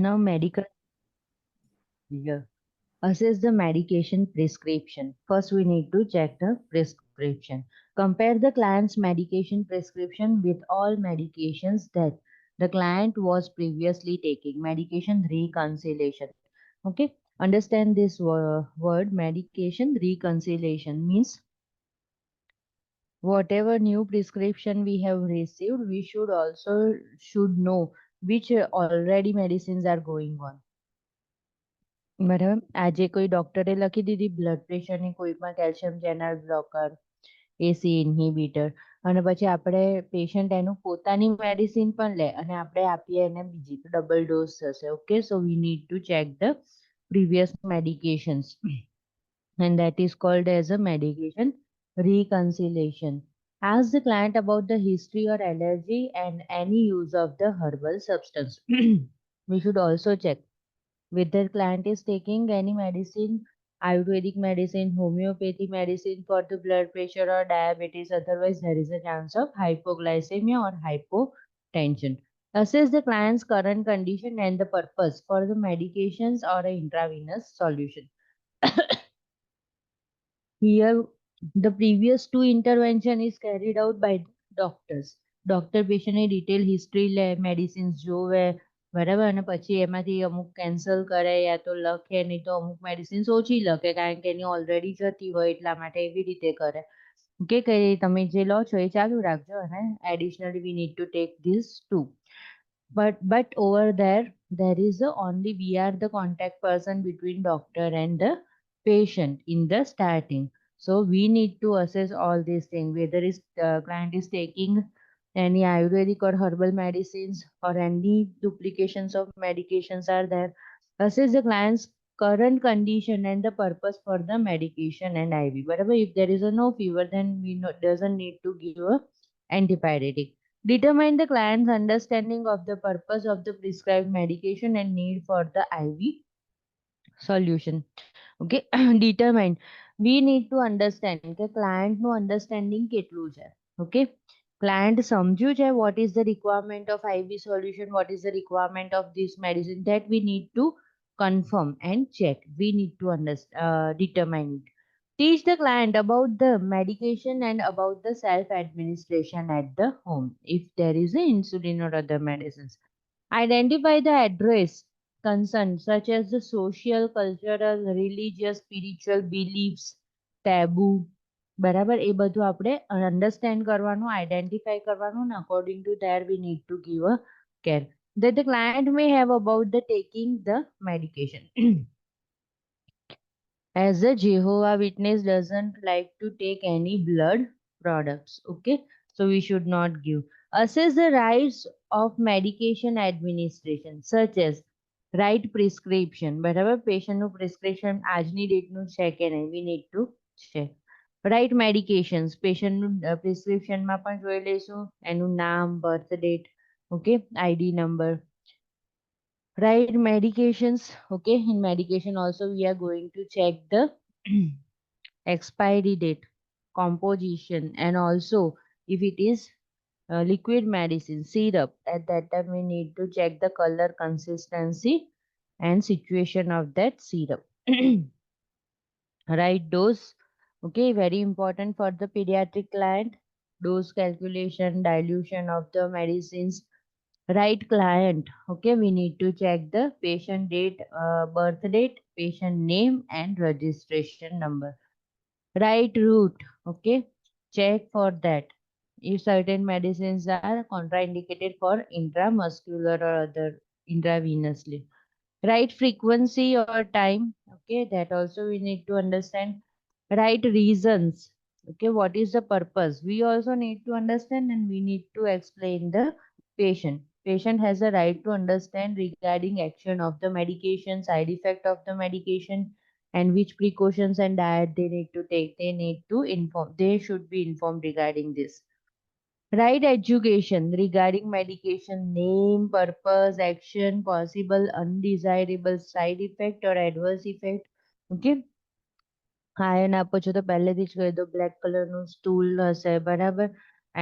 Now, medical yeah. Assess the medication prescription. First, we need to check the prescription. Compare the client's medication prescription with all medications that the client was previously taking. Medication reconciliation. Okay, understand this word medication reconciliation means whatever new prescription we have received, we should know which already medicines are going on. બરાબર આજે કોઈ ડોક્ટરે લખી દીધી blood પ્રેશરની કોઈમાં calcium channel blocker એસી ઇન્હિબિટર અને પછી આપણે patient એનું પોતાની મેડિસિન પણ લે અને આપણે આપીએ એને બીજી તો ડબલ ડોઝ થશે okay so V need to check the previous medications and that is called as a medication reconciliation. Ask the client about the history or allergy and any use of the herbal substance. We should also check whether client is taking any medicine, ayurvedic medicine, homeopathy medicine for the blood pressure or diabetes. Otherwise, there is a chance of hypoglycemia or hypotension. Assess the client's current condition and the purpose for the medications or a intravenous solution. Here, the previous two intervention is carried out by doctors. Doctor પેશન્ટની detail history લે medicines જોવે બરાબર અને પછી એમાંથી અમુક cancel કરે યા તો લખે નહીં તો અમુક મેડિસિન્સ ઓછી લખે કારણ કે એની ઓલરેડી જતી હોય એટલા માટે એવી રીતે કરે ઓકે કે તમે જે લો છો એ ચાલુ રાખજો અને additionally we need to take this too but over there is only we are the contact person between doctor and the patient in the starting. So we need to assess all these things whether is client is taking any ayurvedic or herbal medicines or any duplications of medications are there. Assess the client's current condition and the purpose for the medication and IV. Whatever if there is a no fever, then we doesn't need to give a antibiotic. Determine the client's understanding of the purpose of the prescribed medication and need for the IV solution. Okay, determine. We need to understand કે client નું understanding કેટલું છે. Okay, client સમજ્યું છે what is the requirement of IV solution, what is the requirement of this medicine, that we need to confirm and check. We need to determine it. Teach the client about the medication and about the self administration at the home if there is a insulin or other medicines. Identify the address concerns such as the social, cultural, religious, spiritual beliefs, taboo. બરાબર એ બધું આપણે understand કરવાનું identify કરવાનું અને according to there V need to give a care that the client may have about the taking the medication. As a Jehovah Witness doesn't like to take any blood products, okay, so we should not give. Assess the rights of medication administration such as right prescription. બરાબર પેશન્ટનું prescription આજની ડેટનું છે કે નહીં we need to check. Right medications પેશન્ટનું પ્રિસ્ક્રિપ્શનમાં પણ જોઈ લઈશું એનું નામ birth date okay ID number. Right medications, okay, in medication also we are going to check the expiry date, composition, and also if it is liquid medicine syrup at that time we need to check the color, consistency, and situation of that syrup. Right dose, okay, very important for the pediatric client. Dose calculation, dilution of the medicines. Right client, okay, we need to check the patient date, birth date, patient name, and registration number. Right route, okay, check for that if certain medicines are contraindicated for intramuscular or other intravenously. Right frequency or time, okay, that also we need to understand. Right reasons, okay, what is the purpose, we also need to understand and we need to explain the patient has a right to understand regarding action of the medication, side effect of the medication, and which precautions and diet they need to take. They need to inform, they should be informed regarding this. Right education regarding medication, name, purpose, action, possible undesirable side effect or adverse effect. Okay, iron આપો છો તો પહેલેથી જ કહી દો black કલરનું stool હશે બરાબર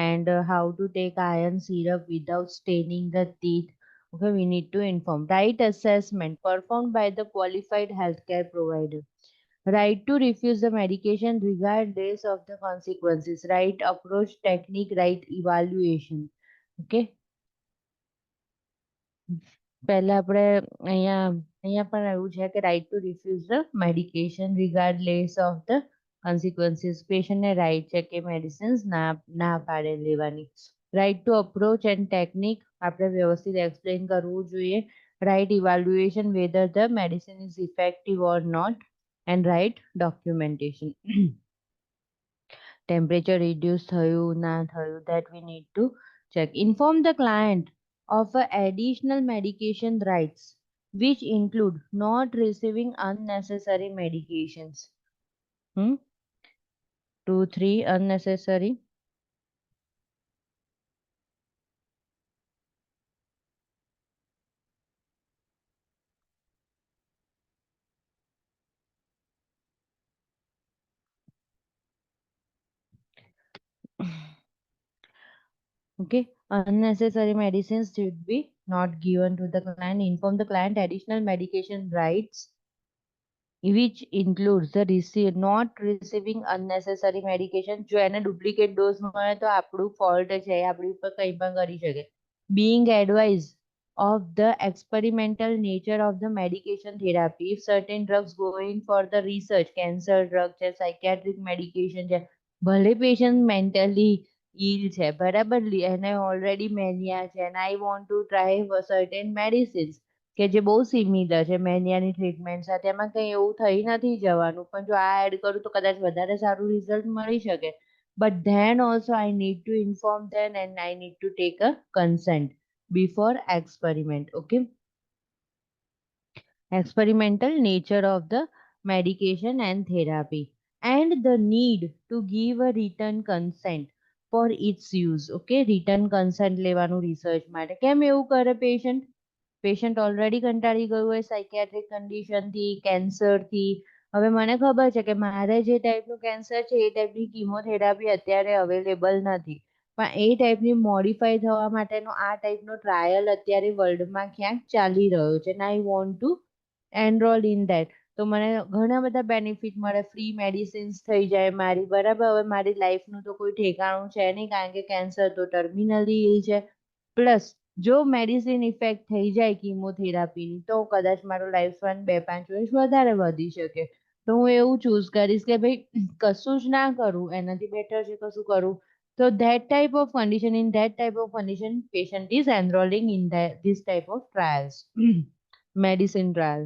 and how to take iron syrup without staining the teeth. Okay, we need to inform. Right assessment performed by the qualified healthcare provider. Right to refuse the medication regardless of the consequences. Right approach, technique, right evaluation. Okay. પહેલા આપણે અહીંયા પણ એવું છે કે right to refuse the medication regardless of the consequences. પેશન્ટને right છે કે medicines ના પાડે લેવાની. Right to approach and technique આપણે વ્યવસ્થિત explain કરવું જોઈએ. Right evaluation whether the medicine is effective or not, and right documentation. Temperature reduce થયું ના થયું, that we need to check. Inform the client of additional medication rights which include not receiving unnecessary medications. 2 3 unnecessary. Okay, unnecessary medicines should be not given to the client. Inform the client additional medication rights which includes the not receiving unnecessary medication. જો એને duplicate dose મળે તો આપણું fault છે, આપણી ઉપર કંઈ પણ કરી શકે. Being advised of the experimental nature of the medication therapy. If certain drugs going for the research, cancer drug છે, psychiatric medication છે, ભલે patient mentally ill છે, બરાબર, એને already mania છે, and I want to try for certain medicines કે જે બહુ સિમિલર છે મેનિયાની ટ્રીટમેન્ટ સાથે, એમાં કંઈ એવું થઈ નથી જવાનું, પણ જો આ એડ કરું તો કદાચ વધારે સારું રિઝલ્ટ મળી શકે. But than also I need two inform than and I need to take a consent before experiment. Okay, experimental nature of the medication and therapy and the need to give a written consent for its use. Okay, written consent લેવાનું research માટે. કેમ એવું કરે patient already કંટાળી ગયું હોય સાયકિયાટ્રિક કન્ડિશનથી, કેન્સરથી. હવે મને ખબર છે કે મારે જે ટાઈપનું કેન્સર છે એ ટાઈપની કિમોથેરાપી અત્યારે અવેલેબલ નથી, પણ એ ટાઈપની મોડિફાઈ થવા માટેનો આ ટાઈપનો ટ્રાયલ અત્યારે વર્લ્ડમાં ક્યાંક ચાલી રહ્યો છે, અને I want to enrol in that. તો મને ઘણા બધા બેનિફિટ મળે, ફ્રી મેડિસિન્સ થઈ જાય મારી, બરાબર. હવે મારી લાઈફનું તો કોઈ ઠેકાણું છે નહીં, કારણ કે કેન્સર તો ટર્મિનલી ઇલ છે. પ્લસ જો મેડિસિન ઇફેક્ટ થઈ જાય કિમોથેરાપીની તો કદાચ મારો લાઈફ સ્પાન 2-5 વર્ષ વધારે વધી શકે. તો હું એવું ચૂઝ કરીશ કે ભાઈ કશું જ ના કરું, એનાથી બેટર છે કશું કરું. So that type of condition, in that type of condition, patient is enrolling in this type of trials, medicine trial.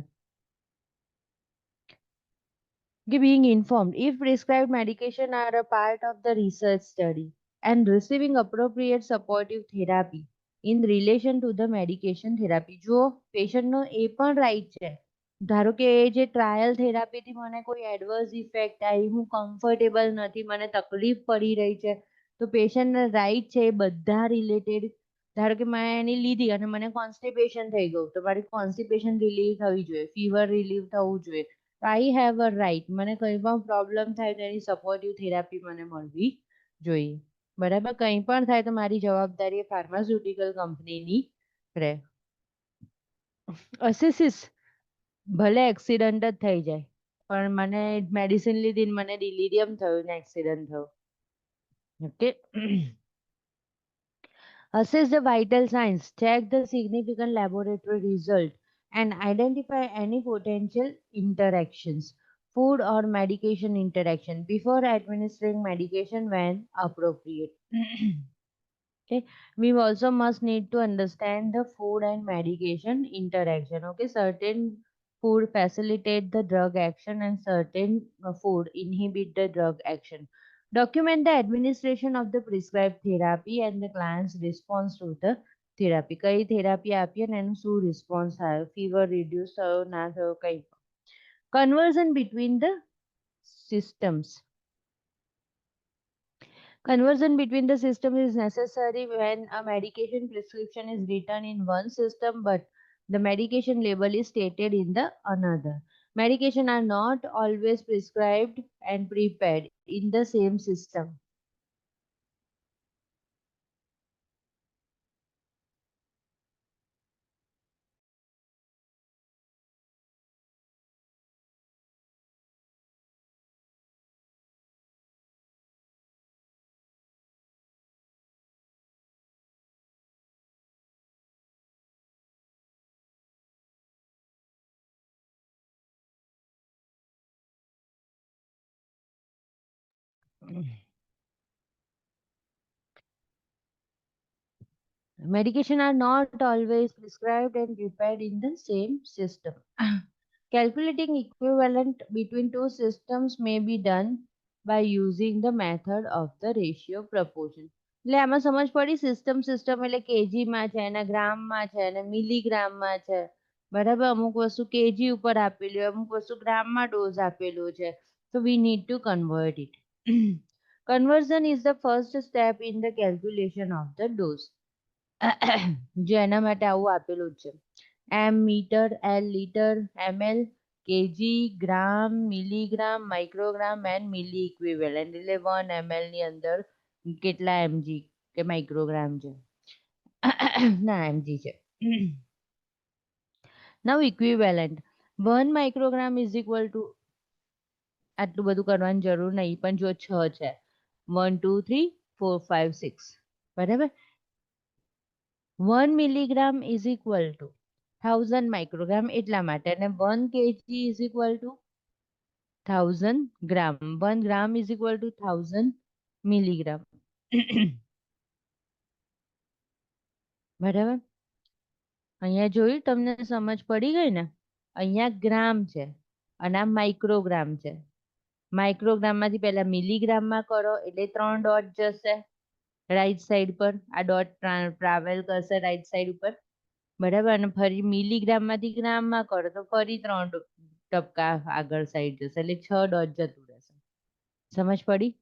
Being informed if prescribed medication are a part of the research study and receiving appropriate supportive therapy in relation to the medication therapy. જો પેશન્ટનો એ પણ right છે, ધારો કે એ જે trial થેરાપીથી મને કોઈ adverse effect આવી, હું કમ્ફર્ટેબલ નથી, મને તકલીફ પડી રહી છે, તો પેશન્ટને રાઈટ છે એ બધા રિલેટેડ. ધારો કે મેં એની લીધી અને મને કોન્સ્ટિપેશન થઈ ગયું, તો મારી કોન્સ્ટિપેશન રિલીવ થવી જોઈએ, ફીવર રિલીવ થવું જોઈએ. આઈ હેવ અ રાઈટ, મને કંઈ પણ પ્રોબ્લેમ થાય તો એની સપોર્ટિવ થેરાપી મને મળવી જોઈએ, બરાબર. કંઈ પણ થાય તો મારી જવાબદારી એ ફાર્માસ્યુટિકલ કંપનીની રહે. અસેસિસ ભલે એક્સિડન્ટ જ થઈ જાય, પણ મને મેડિસિન લીધી મને ડિલિરિયમ થયું ને એક્સિડન્ટ થયો. Okay. Assess the vital signs, check the significant laboratory result, and identify any potential interactions, food or medication interaction, before administering medication when appropriate. Okay, we also must need to understand the food and medication interaction. Okay, certain food facilitate the drug action and certain food inhibit the drug action. Document the administration of the prescribed therapy and the client's response to the therapy. કઈ therapy આપી અને એનું શું response આવ્યો, fever reduce થયો ના થયો, કઈ. Conversion between the systems. Conversion between the system is necessary when a medication prescription is written in one system but the medication label is stated in the another. Medication are not always prescribed and prepared in the same system. Medication are not always prescribed and prepared in the same system. Calculating equivalent between two systems may be done by using the method of the ratio proportion. એટલે આમાં સમજ પડી system એટલે કેજીમાં છે અને ગ્રામમાં છે અને મિલીગ્રામમાં છે બરાબર અમુક વસ્તુ કેજી ઉપર આપેલી હોય અમુક વસ્તુ ગ્રામમાં ડોઝ આપેલો છે so we need to convert it. Conversion is the first step in the calculation of the dose. જો એના માટે આવું આપેલું જ છે M metre L litre ml KG gram milligram microgram and milliequivalent એટલે 1 ml ની અંદર કેટલા mg કે માઇક્રોગ્રામ છે ના mg છે now equivalent 1 microgram is equal to આટલું બધું કરવાની જરૂર નહીં પણ જો 6 છે 1 2 3 4 5 6 બરાબર 1 milligram is equal to 1000 microgram એટલા માટે અને 1 kg is equal to 1000 gram 1 gram is equal to 1000 milligram બરાબર અહીંયા જોયું તમને સમજ પડી ગઈ ને અહીંયા ગ્રામ છે અને આ માઇક્રોગ્રામ છે માઇક્રોગ્રામમાંથી પહેલા મિલીગ્રામમાં કરો એટલે 3 ડોટ જશે રાઈટ સાઈડ પર આ ડોટ ટ્રાવેલ કરશે રાઈટ સાઈડ ઉપર બરાબર અને ફરી મિલીગ્રામમાંથી ગ્રામમાં કરો તો ફરી 3 ટપકા આગળ સાઈડ જશે એટલે 6 ડોટ જતું રહેશે સમજ પડી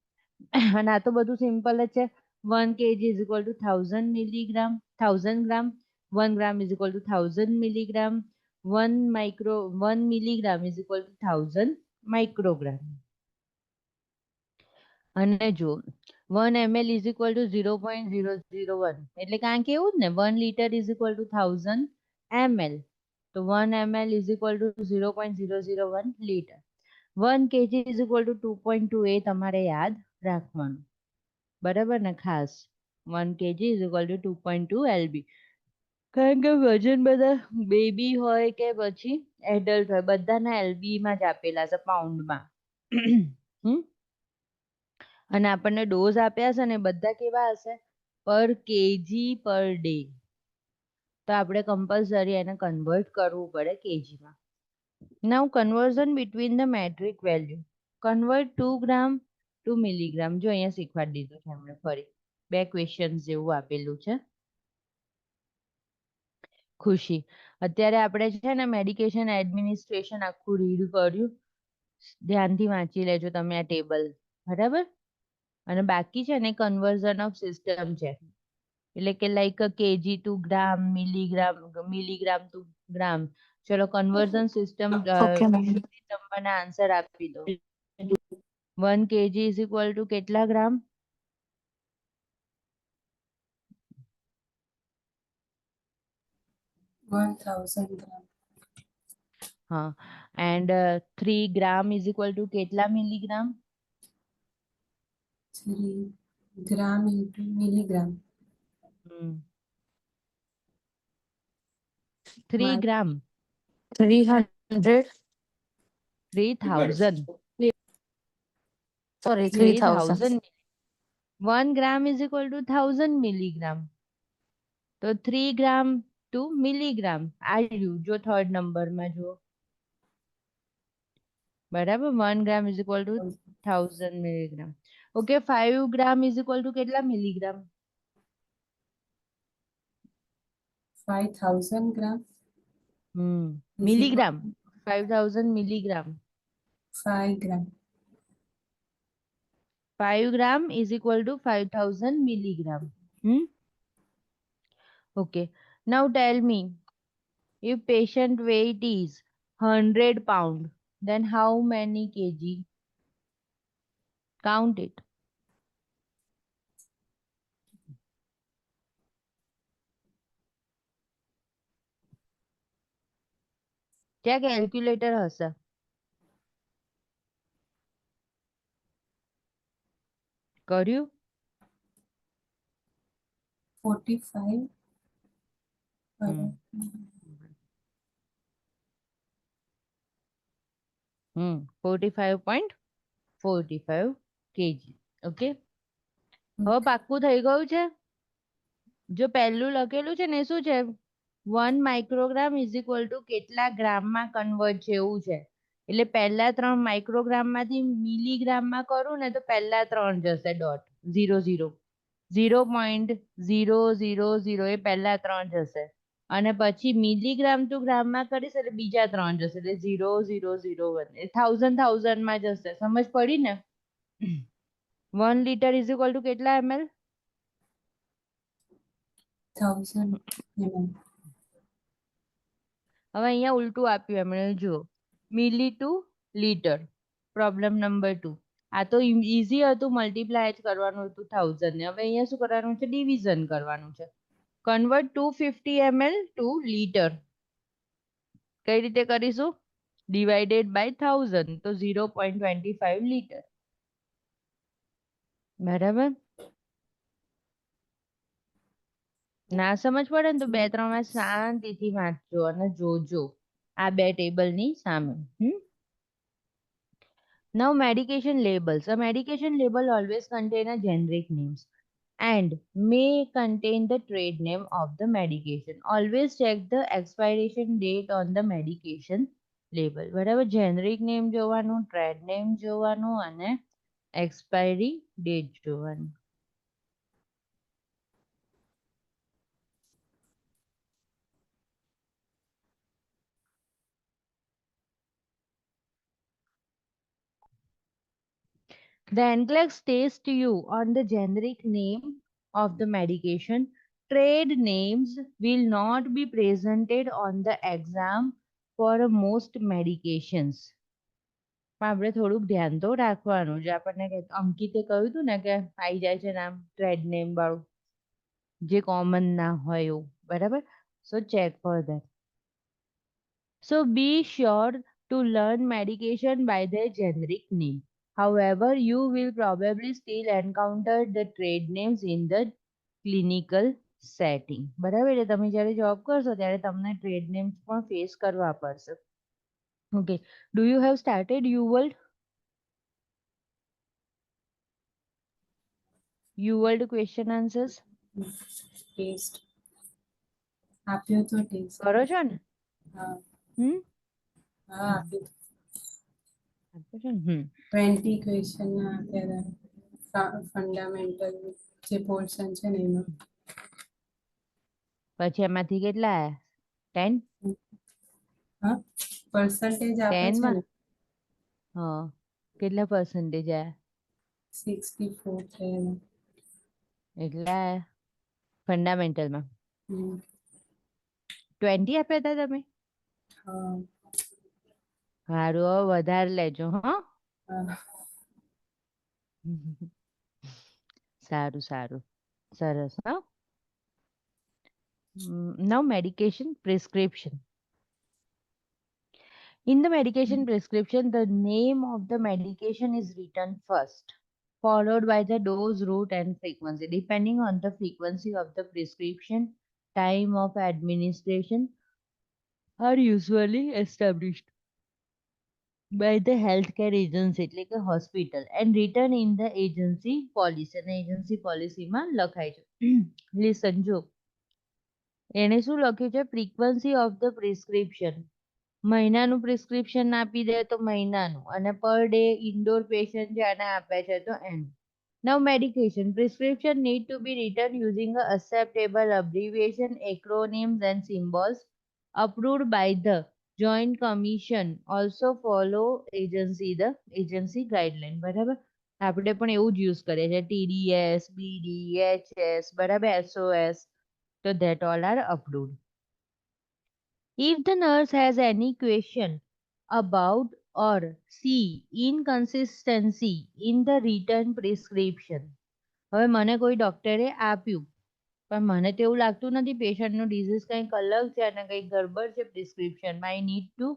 અને આ તો બધું સિમ્પલ જ છે 1 kg is equal to 1000 milligram 1000 gram 1 gram is equal to 1000 milligram 1 milligram is equal to 1000 microgram અને જો 1 ml is equal to 0.001 એટલે કારણ કે એવું જ ને 1 liter is equal to 1000 ml તો 1 ml is equal to 0.001 liter 1 kg is equal to 2.2 એ તમારે યાદ રાખવાનું બરાબર ને ખાસ 1 kg is equal to 2.2 lb કારણ કે વજન બધા બેબી હોય કે પછી એડલ્ટ હોય બધાના એલબી માં જ આપેલા છે પાઉન્ડમાં અને આપણને ડોઝ આપ્યા છે ને બધા કેવા હશે પર કેજી પર ડે તો આપણે કમ્પલસરી એને કન્વર્ટ કરવું પડે કેજીમાં now conversion between the metric value convert 2 gram to milligram જો અહીંયા શીખવાડી દીધું છે એમણે ફરી બે ક્વેશ્ચન જેવું આપેલું છે ખુશી અત્યારે આપણે છે ને મેડિકેશન એડમિનિસ્ટ્રેશન આખું રીડ કર્યું ધ્યાનથી વાંચી લેજો તમે આ ટેબલ બરાબર અને બાકી છે ને કન્વર્ઝન ઓફ સિસ્ટમ છે એટલે કે like KG to gram milligram to gram ચલો કન્વર્ઝન સિસ્ટમ નંબરના આન્સર આપી દો 1 kg ઇઝ ઇક્વલ ટુ કેટલા ગ્રામ 1000 gram. હા and 3 gram is equal to કેટલા milligram 3 gram into milligram. 3 gram 300 3000 sorry 3000 1 gram is equal to 1000 milligram તો 3 ગ્રામ to milligram આવ્યું જો થર્ડ નંબરમાં જો બરાબર 1 gram is equal to 1000 milligram okay 5 gram is equal to કેટલા milligram 5000 gram. Milligram 5000 milligram 5 gram. 5 gram is equal to 5000 milligram. Okay. Now tell me, if patient weight is 100 pound, then how many kg? Count it. क्या calculator हसा કર્યું 45. 45.45 kg okay, હવે પાક્કું થઈ ગયું છે. જો પહેલું લખેલું છે ને એ શું છે, 1 માઇક્રોગ્રામ ઇઝ ઇક્વલ ટુ કેટલા ગ્રામમાં કન્વર્ટ છે એવું છે. એટલે પહેલા 3 માઇક્રોગ્રામમાંથી મિલીગ્રામમાં કરું ને તો પહેલા 3 જશે ડોટ 0 0.0000 એ પહેલા 3 જશે, અને પછી મિલીગ્રામ ટુ ગ્રામમાં કરીશ એટલે બીજા 3 જશે, એટલે 0.001 એ 1000 માં જશે. સમજ પડી ને? 1 લીટર ઇઝ ઇક્વલ ટુ કેટલા ml? 1000 mm. હવે અહીંયા ઉલટું આપ્યું એમણે, જુઓ, મિલી ટુ લીટર. Problem number 2. આ તો ઈઝી હતું, મલ્ટીપ્લાય જ કરવાનું હતું 1000 ને. હવે અહીંયા શું કરવાનું છે, ડિવિઝન કરવાનું છે. Convert 250 ml to litre. કઈ રીતે કરીશું? ડિવાઇડેડ બાય 1000 તો 0.25 લીટર. બરાબર? ના સમજ પડે ને તો 2-3 વાર શાંતિથી વાંચજો અને જોજો આ બે ટેબલની સામે. Now medication labels. A medication label always contain a generic names and may contain the trade name of the medication. Always check the expiration date on the medication label. બરાબર, generic name જોવાનું, trade name જોવાનું અને expiry date જોવાનું. The NCLEX tests you on the generic name of the medication. Trade names will not be presented on the exam for most medications. પણ આપણે થોડુંક ધ્યાન તો રાખવાનું જે આપણને અંકિતે કહ્યું હતું ને કે આવી જાય છે નામ ટ્રેડ નેમ વાળું જે કોમન ના હોય એવું. બરાબર, so check for that. So be sure to learn medication by their generic name. However, you will probably still encounter the trade names in the clinical setting. બરાબર, એટલે તમે જ્યારે જોબ કરશો ત્યારે તમને ટ્રેડ નેમ્સ પણ ફેસ કરવા પડશે. Okay, do you have started UWorld? UWorld question answers test આપ્યો તો ટેસ્ટ. કરો છો ને? હા હમ આપ્યું. આપો છો ને? 20 ક્વેશ્ચન ના આપ્યા ફંડામેન્ટલ જે પોર્શન છે ને એમાં. પછી એમાંથી કેટલા આયા? 10? હા, પર્સન્ટેજ આપે 10 છે માં? ને હા, કેટલા પર્સન્ટેજ આયા? 64 થયેલા. એટલા ફંડામેન્ટલમાં 20 આપ્યા હતા તમે? હા સારું, હવે વધારે લેજો હા. હા. સારું સારું, સરસ. હા, now medication prescription. In the medication prescription, the name of the medication is written first, followed by the dose, route, and frequency. Depending on the frequency of the prescription, time of administration are usually established by the healthcare agency, એટલે કે hospital, and written in the agency policy. અને agency policy માં લખાય છે. Listen, જો એને શું લખ્યું છે, frequency of the prescription. મહિનાનું પ્રિસ્ક્રિપ્શન આપી દે તો મહિનાનું, અને પર ડે ઇન્ડોર પેશન્ટ જે આને આપે છે તો એમ. Now medication prescription need to be written using a acceptable abbreviation, acronyms and symbols approved by the Joint Commission. Also follow the agency guideline. બરાબર, આપણે પણ એવું જ યુઝ કરીએ છીએ, TDS, BD, HS, બરાબર, SOS, તો that all are approved. If the nurse has any question about or see inconsistency in the written prescription. હવે મને કોઈ ડોક્ટરે આપ્યું પણ મને તો એવું લાગતું નથી પેશન્ટનું ડિઝીઝ કંઈક અલગ છે અને કંઈક ગડબડ છે પ્રિસ્ક્રિપ્શનમાં. I need to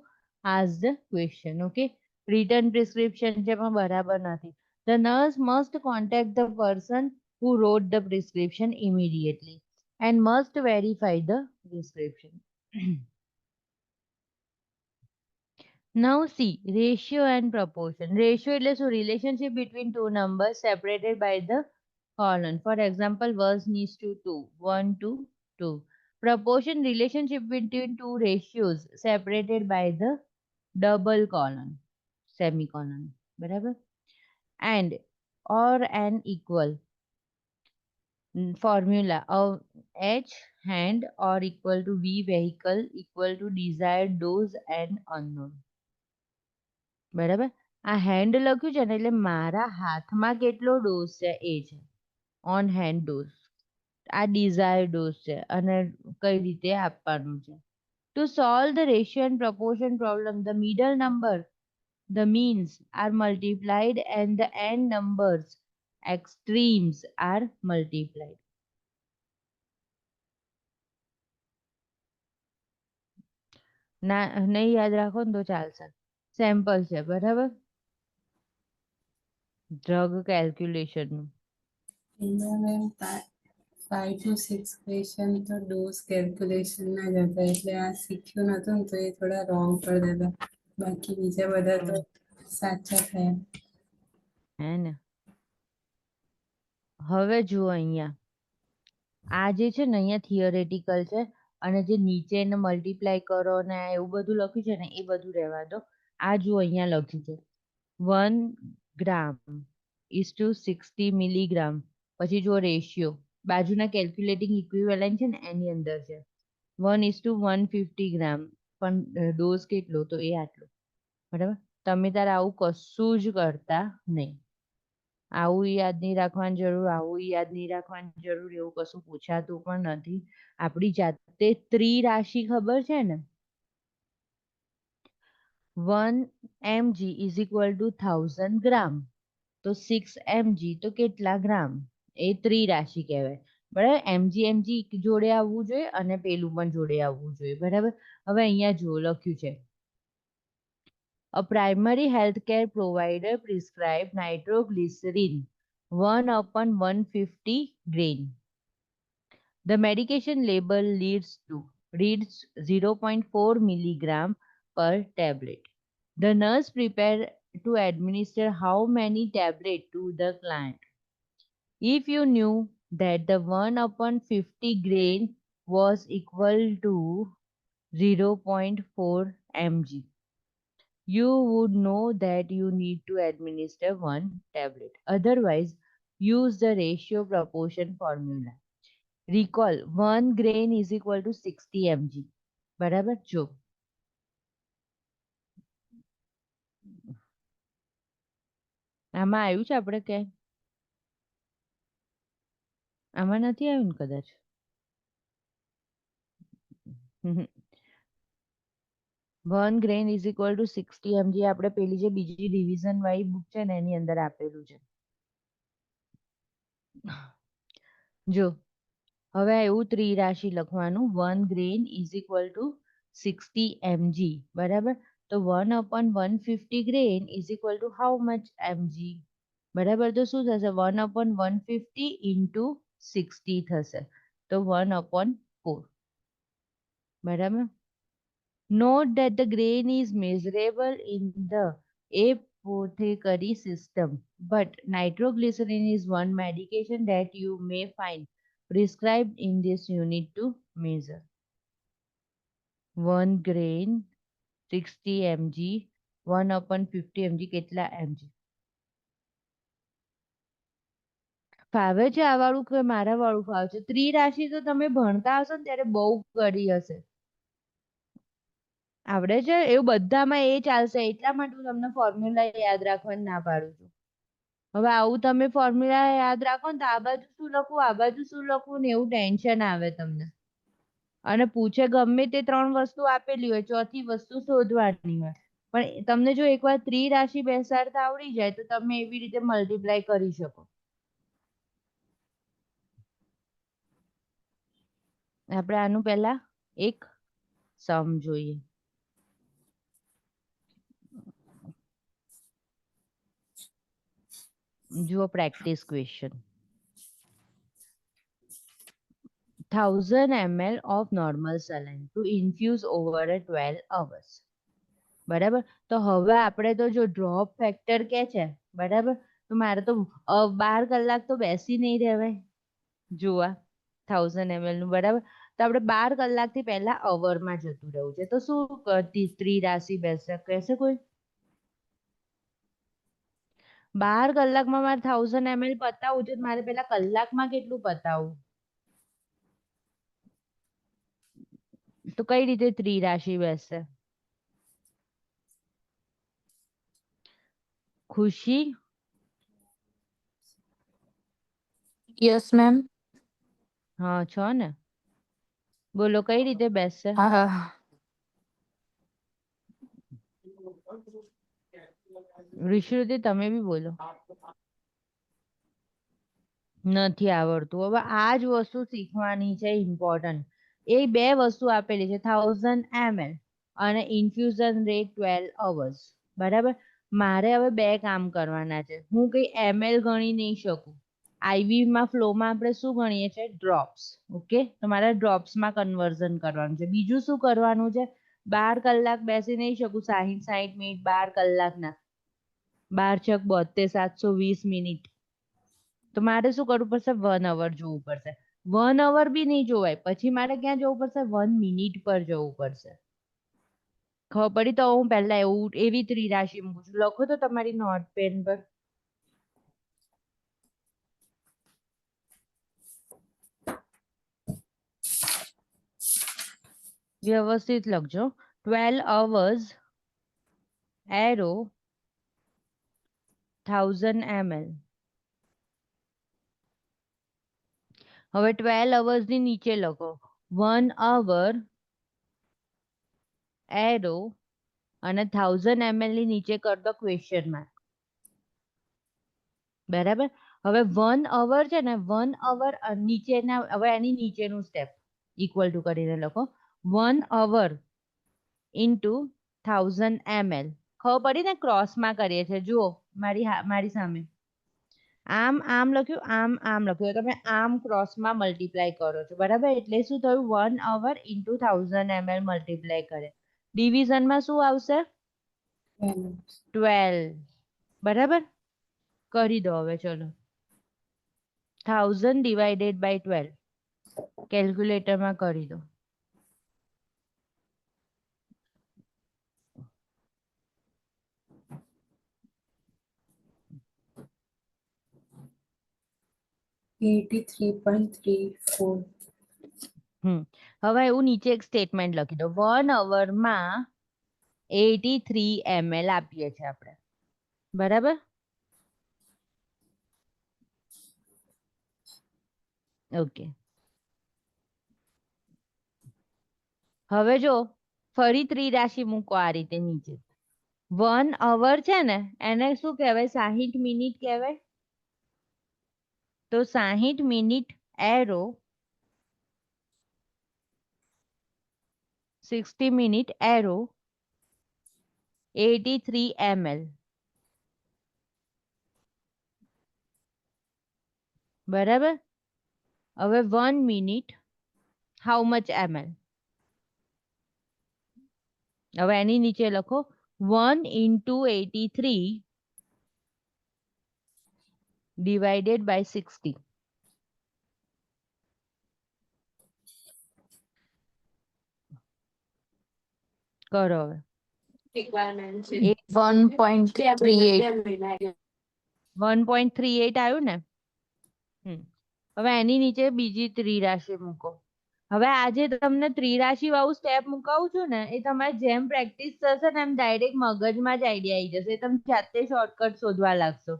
ask the question. Okay, written prescription છે પણ બરાબર નથી. The nurse must contact the person who wrote the prescription immediately and must verify the prescription. Now see, ratio and proportion. Ratio એટલે શું? Relationship between two numbers separated by the colon. For example, 1:2, 1 to 2. Proportion, relationship between two ratios separated by the double colon, semicolon. બરાબર? And or an equal. Formula of H hand or equal to V vehicle equal to desired dose and unknown. બરાબર? આ hand લખ્યું છે ને એટલે મારા હાથમાં કેટલો ડોઝ છે એ છે ઓન હેન્ડ ડોઝ. આ ડિઝાયર ડોઝ છે અને કઈ રીતે આપવાનું છે. To solve the ratio and proportion problem, the middle number, the means are multiplied and the end numbers, extremes, are multiplied. ના નહીં યાદ રાખો ને તો ચાલશે. સેમ્પલ છે બરાબર, ડ્રગ કેલ્ક્યુલેશનનું. એમાં મેમ 5 to 6 ક્વેશ્ચન તો ડોઝ કેલ્ક્યુલેશનના જ હતા, એટલે આ શીખ્યું નહોતું ને તો એ થોડા રોંગ પડતા હતા. બાકી બીજા બધા તો સાચા થયા. હે ને? હવે જુઓ અહીંયા આ જે છે ને અહીંયા થિયરેટિકલ છે અને જે નીચે એને મલ્ટીપ્લાય કરો ને એવું બધું લખ્યું છે ને એ બધું રહેવા દો. આ જુઓ અહીંયા લખ્યું છે 1 ગ્રામ ઇઝ ટુ 60 મિલીગ્રામ. પછી જુઓ રેશિયો બાજુના કેલ્ક્યુલેટિંગ ઇક્વિવેલન્ટ છે ને એની અંદર છે 1:150 ગ્રામ, પણ ડોઝ કેટલો તો એ આટલો. બરાબર? તમે તારે આવું કશું જ કરતા નહીં. આવું યાદ નહીં રાખવાની જરૂર, આવું યાદ નહીં રાખવાની જરૂર, એવું કશું પૂછાતું પણ નથી. આપણી જાતે ત્રિરાશિ ખબર છે ને, 1 mg ઇઝ ઇક્વલ ટુ 1000 ગ્રામ, તો 6 mg તો કેટલા ગ્રામ? એ ત્રિરાશિ કહેવાય. બરાબર? mg જોડે આવવું જોઈએ અને પેલું પણ જોડે આવવું જોઈએ. બરાબર? હવે અહીંયા જુઓ લખ્યું છે A primary healthcare provider prescribed nitroglycerin 1/150 grain. The medication label reads 0.4 milligram per tablet. The nurse prepared to administer how many tablets to the client? If you knew that the 1/50 grain was equal to 0.4 mg, you would know that you need to administer one tablet. Otherwise, use the ratio proportion formula. Recall 1 grain is equal to 60 mg. બરાબર? જો આમાં આવ્યું છે આપણે ક્યાંય? આમાં નથી આવ્યું ને કદાચ. 1 grain is equal to 60 mg આપણે પેલી જે બીજી ડિવિઝન વાળી બુક છે ને એની અંદર આપેલું છે. જો હવે એવું ત્રિરાશિ લખવાનું 1 grain is equal to 60 mg. બરાબર? તો 1/150 grain is equal to how much mg? બરાબર? તો શું થશે? 1/150 into 60 થશે, તો 1/4. બરાબર? Note that the grain is measurable in the apothecary system, but nitroglycerin is one medication that you may find prescribed in this unit to measure. 1 grain 60 mg 1/50 mg કેટલા mg? ફાવે છે આ વાળું કે મારા વાળું ફાવે છે? ત્રિરાશિ તો તમે ભણતા હશો ને ત્યારે બહુ કરી હશે, આવડે છે. એવું બધામાં એ ચાલશે, એટલા માટે હું તમને ફોર્મ્યુલા યાદ રાખવાની ના પાડું છું. હવે આવું તમે ફોર્મ્યુલા યાદ રાખો ને તો આ બાજુ શું લખવું આ બાજુ શું લખવું ને એવું ટેન્શન આવે તમને. અને પૂછે ગમે તે 3 વસ્તુ આપેલી હોય, ચોથી વસ્તુ શોધવાની હોય. પણ તમને જો એકવાર ત્રિરાશિ બેસાડતા આવડી જાય તો તમે એવી રીતે મલ્ટીપ્લાય કરી શકો. આપણે આનું પહેલા એક સમ જોઈએ. જુઓ practice question. 1000 ml of normal saline to infuse over 12 hours. બરાબર. તો હવે આપણે તો જો ડ્રોપ ફેક્ટર કે છે, બરાબર, તો મારે તો 12 કલાક તો બેસી નહીં રહેવાય જોવા 1000 ml નું, બરાબર. તો આપણે 12 કલાકથી પહેલા અવરમાં જતું રહેવું છે. તો શું ત્રિરાશિ બેસશે કહેશે કોઈ? 12 કલાકમાં મારે 1000 ml પતાવવું છે, તો મારે પેલા કલાકમાં કેટલું પતાવવું? તો કઈ રીતે ત્રિરાશિ બેસશે? ખુશી? Yes, ma'am. હા છો ને, બોલો કઈ રીતે બેસશે? ઋષિવૃત્તિ તમે બી બોલો. નથી આવડતું. હવે આ જ વસ્તુ શીખવાની છે, ઇમ્પોર્ટન્ટ. એ બે વસ્તુ આપેલી છે, 1000 ml અને ઇન્ફ્યુઝન રેટ 12 hours, બરાબર. મારે હવે બે કામ કરવાના છે. હું કઈ ml ગણી નહીં શકું. IV માં ફ્લોમાં આપણે શું ગણીએ છીએ? ડ્રોપ્સ. ઓકે, તો મારે ડ્રોપ્સમાં કન્વર્ઝન કરવાનું છે. બીજું શું કરવાનું છે? 12 કલાક બેસી નહીં શકું, 60 મિનિટ 12 કલાકના 12 છક 72, 720 મિનિટ. તો મારે શું કરવું પડશે? 1 hour જોવું પડશે. 1 hour બી નહીં જોવાય, પછી મારે ક્યાં જવું પડશે? 1 મિનિટ પર જવું પડશે. ખબર પડી? તો હું પહેલા એવી ત્રિરાશિ મૂકું છું. લખો તો તમારી નોટ પેન પર. વ્યવસ્થિત લખજો. 12 hours એરો 1000 ml. હવે 12 hours ની નીચે લખો 1 hour એરો અને 1000 ml ની નીચે કર દો ક્વેશ્ચન માર્ક. બરાબર. હવે 1 hour છે ને, 1 hour નીચેના, હવે એની નીચેનું સ્ટેપ ઇક્વલ ટુ કરીને લખો 1 hour ઇન્ટુ 1000 ml. ખબર પડી ને? ક્રોસમાં કરીએ છીએ, જુઓ મારી સામે. આમ લખ્યું, આમ લખ્યું. તમે આમ ક્રોસમાં મલ્ટીપ્લાય કરો છો, બરાબર. એટલે શું થયું? 1 hour ઇન્ટુ 1000 ml મલ્ટીપ્લાય કરે. ડિવિઝનમાં શું આવશે? 12. બરાબર. કરી દો હવે, ચલો. 1000 ડિવાઇડેડ બાય 12 કેલ્ક્યુલેટરમાં કરી દો. હવે એવું નીચે એક સ્ટેટમેન્ટ લખી દો. 1 hourમાં 83 ml આપીએ છીએ આપણે, બરાબર. ઓકે. હવે જો ફરી ત્રિરાશિ મૂકો આ રીતે નીચે. 1 hour છે ને, એને શું કહેવાય? 60 મિનિટ કહેવાય. તો 60 minute arrow 60 minute arrow 83 ml, બરાબર. હવે 1 મિનિટ હાઉ મચ ml? હવે એની નીચે લખો 1 ઇન્ટુ 83 ડિવાઇડેડ બાય 60. કરો હવે. 1.38. 1.38 આવ્યું ને? હવે એની નીચે બીજી ત્રિરાશિ મૂકો. હવે આજે તમને ત્રિરાશિ વાળું સ્ટેપ મુકાવું છું ને, એ તમારે જેમ પ્રેક્ટિસ થશે ને, એમ ડાયરેક્ટ મગજમાં જ આઈડિયા આવી જશે. તમે જાતે શોર્ટકટ શોધવા લાગશો.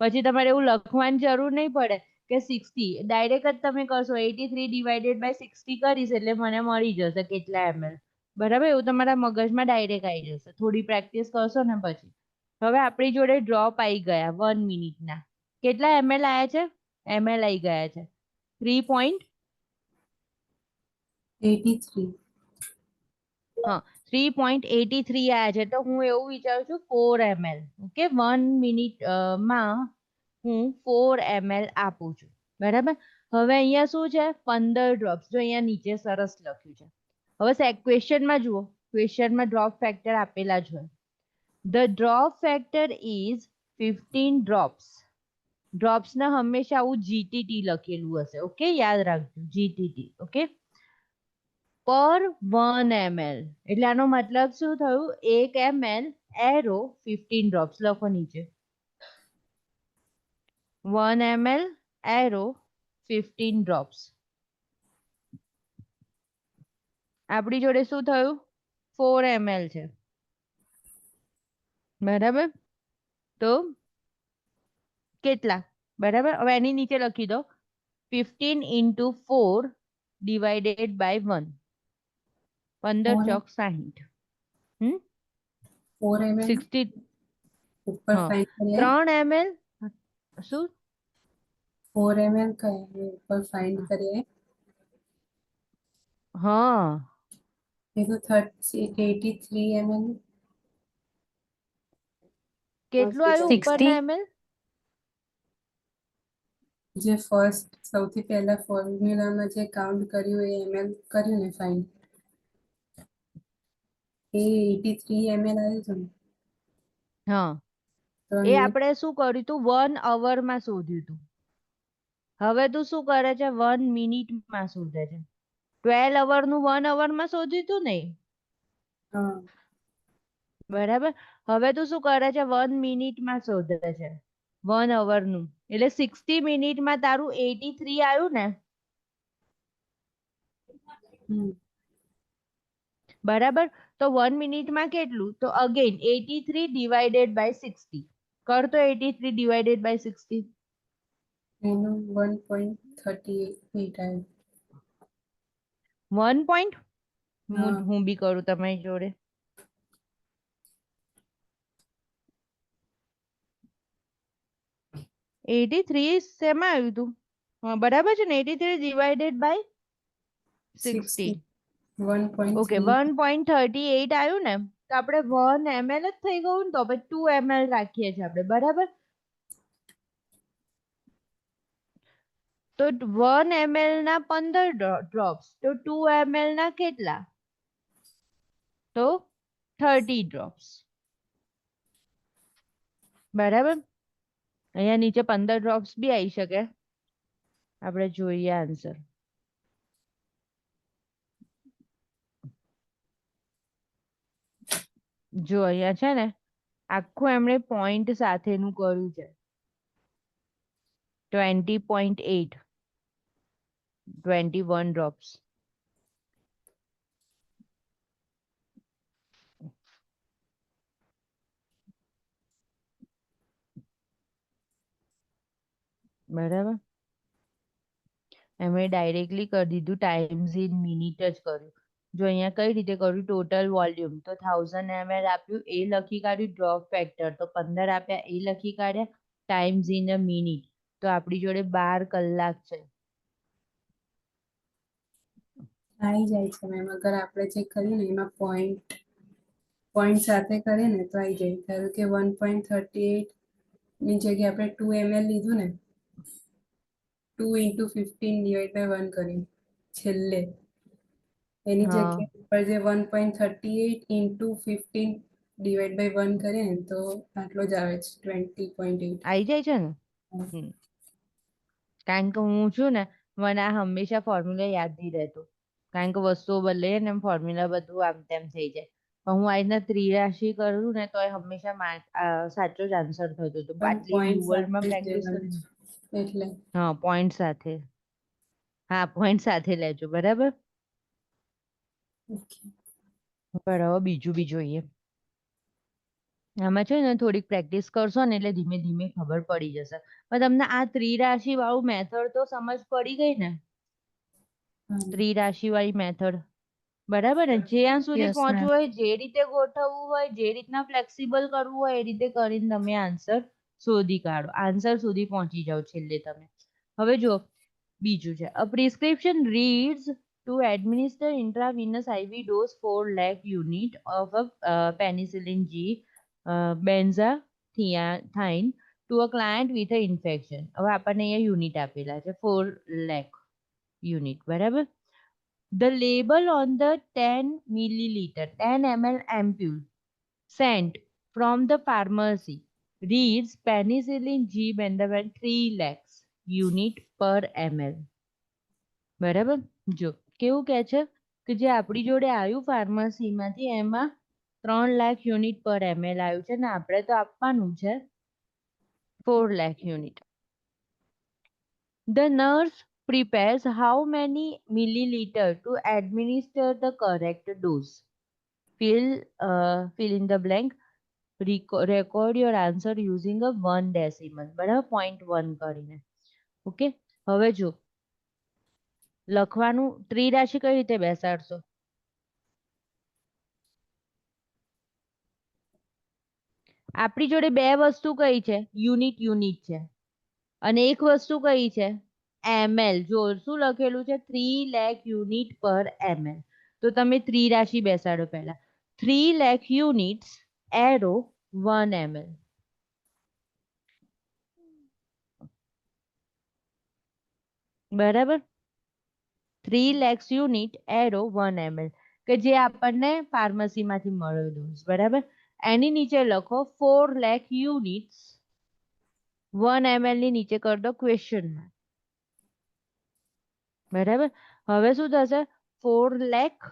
પછી તમારે એવું લખવાની જરૂર નહીં પડે કે 60. ડાયરેક્ટ જ તમે કરશો 83 ડિવાઇડેડ બાય 60 કરીશ એટલે મને મળી જશે કેટલા ml, બરાબર. એવું તમારા મગજમાં ડાયરેક્ટ આવી જશે. થોડી પ્રેક્ટિસ કરશો ને પછી. હવે આપણી જોડે ડ્રોપ આવી ગયા 1 મિનિટના. કેટલા ml આવ્યા છે? ml આવી ગયા છે 3.83. હા, 3.83 આવ્યા છે. તો હું એવું વિચારું છું 4 ml. ઓકે, 1 મિનિટ માં હું 4 ml આપું છું, બરાબર. હવે અહીંયા શું છે? 15 ડ્રોપ્સ. જો અહીંયા નીચે સરસ લખ્યું છે. હવે ક્વેશ્ચનમાં જુઓ, ક્વેશ્ચનમાં ડ્રોપ ફેક્ટર આપેલા જ હોય. The drop factor is 15 drops. Drops ના હંમેશા આવું જીટીટી લખેલું હશે. ઓકે, યાદ રાખજો જીટીટી. ઓકે, પર 1 ml. એટલે આનો મતલબ શું થયું? 1 ml એરો 15 ડ્રોપ્સ લખો નીચે. 1 ml એરો 15 ડ્રોપ્સ. આપણી જોડે શું થયું? 4 ml છે, બરાબર? તો કેટલા? બરાબર, હવે એની નીચે લખી દો 15 into 4 divided by 1. 15 Chowk 60. 4 ml 60. ઉપર હા, ફાઇન્ડ કરીએ. 3 ml. શું? 4 ml કઈ ઉપર ફાઇન્ડ કરીએ. હા, એ તો 83 ml. કેટલું આવ્યું 60. ઉપરના ml? જે ફર્સ્ટ સૌથી પહેલા ફોર્મ્યુલામાં જે કાઉન્ટ કર્યું એ ml કર્યું ને ફાઇન્ડ, એ 83 ml આવ્યું હતું ને. હા, તો એ આપણે શું કર્યું તું? 1 અવરમાં શોધ્યું તું. હવે તું શું કરે છે? 1 મિનિટમાં શોધે છે. 12 અવરનું 1 અવરમાં શોધ્યું તું ને, હા, બરાબર? હવે તું શું કરે છે? 1 મિનિટમાં શોધે છે 1 અવરનું. એટલે 60 મિનિટમાં તારું 83 આવ્યું ને, હમ, બરાબર? તો 1 મિનિટમાં કેટલું? તો અગેન 83 ડિવાઇડેડ બાય 60. કર તો 83 ડિવાઇડેડ બાય 60. એનું 1.38 આવ્યું. 1 પોઈન્ટ. હા. હું બી કરું તમારી જોડે. $83 શેમાં આવ્યું તું? હા, બરાબર છે ને? 83 ડિવાઇડેડ બાય 60. ઓકે, 1.3. 1.38 આવ્યું ને, તો આપણે 1 ml જ થઈ ગયું ને, તો આપણે 2 ml રાખીએ છીએ આપણે, બરાબર? તો 1 ml ના 15 ડ્રોપ્સ, તો 2 ml ના કેટલા? તો 30 ડ્રોપ્સ, બરાબર? અહીંયા નીચે 15 ડ્રોપ્સ બી આવી શકે. આપણે જોઈએ આન્સર. જો અહીંયા છે ને, આખું એમણે પોઈન્ટ સાથેનું કર્યું છે. 20.8, 21 ડ્રોપ્સ. બરાબર? એમણે ડાયરેક્ટલી કરી દીધું ટાઈમ્સ ઇન મિનિટ જ કર્યું. જો અહીંયા કઈ રીતે કર્યું? ટોટલ વોલ્યુમ તો 1000 ml આપ્યું, એ લખી કાઢ્યું. ડ્રોપ ફેક્ટર તો 15 આપ્યા, એ લખી કાઢ્યા. ટાઈમ્સ ઇન અ મિનિટ તો આપણી જોડે 12 કલાક છે. આવી જાય છે મેમ, અગર આપણે જે કરીએ ને એમાં પોઈન્ટ સાથે કરીએ ને તો આવી જાય. ધારો કે 1.38 ની જગ્યાએ આપણે 2 ml લીધું ને, 2 into 15 ડિવાઇડ બાય 1 કર્યું છેલ્લે, એની હા, જગ્યાએ ઉપર જે 1.38 into 15 ડિવાઇડ બાય 1 કરીએ ને તો આટલો જ આવે છે 20.8. આવી જાય છે ને. કારણ કે હું છું ને, મને આ હંમેશા ફોર્મ્યુલા યાદ નહીં રહેતું. કારણ કે વસ્તુઓ બદલાય ને ફોર્મ્યુલા બધું આમ તેમ થઈ જાય. પણ હું આ રીતના ત્રિરાશી કરું ને તો એ હંમેશા સાચો જ આન્સર થતો હતો. પણ આટલી પોઈન્ટ ન્યુ વર્લ્ડમાં સાથે જ પ્રેક્ટિસ લેવાનું કરી. છે એટલે. હા, પોઈન્ટ સાથે. હા, પોઈન્ટ સાથે લેજો, બરાબર? ઓકે. બરાબર, બીજું બી જોઈએ. આમાં છે ને થોડીક પ્રેક્ટિસ કરશો ને એટલે ધીમે ધીમે ખબર પડી જશે. પણ તમને આ ત્રિરાશી વાળું મેથડ તો સમજ પડી ગઈ ને? ત્રિરાશી વાળી મેથડ, બરાબર ને? જ્યાં સુધી Yes, પહોંચવું ma'am. હોય, જે રીતે ગોઠવવું હોય, જે રીતના ફ્લેક્સિબલ કરવું હોય, એ રીતે કરીને તમે આન્સર શોધી કાઢો. આન્સર સુધી પહોંચી જાઓ છેલ્લે તમે. હવે જો બીજું છે, a prescription reads to administer intravenous IV dose 4 lakh unit of a penicillin G benzathine to a client with a infection. હવે આપણને અહીંયા યુનિટ આપેલા છે 4 lakh યુનિટ, બરાબર? The label on the 10 milliliter, 10 ml ampule sent from the pharmacy reads penicillin G bendavan 3 lakhs unit per ml. બરાબર. જો કેવું કહે છે કે જે આપણી જોડે આવ્યું ફાર્મસીમાંથી એમાં 3 લાખ યુનિટ પર ml આવ્યું છે ને આપણે તો આપવાનું છે 4 lakh unit. The nurse prepares how many milliliter to administer the correct dose. Fill in the blank. Record your answer using a 1 decimal. બરાબર 0.1 કરીને. ઓકે, હવે જો લખવાનું ત્રિરાશી કઈ રીતે બેસાડશો? આપણી જોડે બે વસ્તુ કઈ છે? યુનિટ યુનિટ છે અને એક વસ્તુ કઈ છે? ml. જો શું લખેલું છે? 3 lakh unit per ml. તો તમે ત્રિરાશી બેસાડો પહેલા. 3 lakh units એરો 1 ml. બરાબર. 3 lakhs unit એરો 1 ml કે જે આપણને ફાર્મસીમાંથી મળ્યો ડોઝ. બરાબર. એની નીચે લખો 4 lakh units 1 ml ની નીચે કરી દો ક્વેશ્ચનમાં. બરાબર. હવે શું થશે? 4 lakh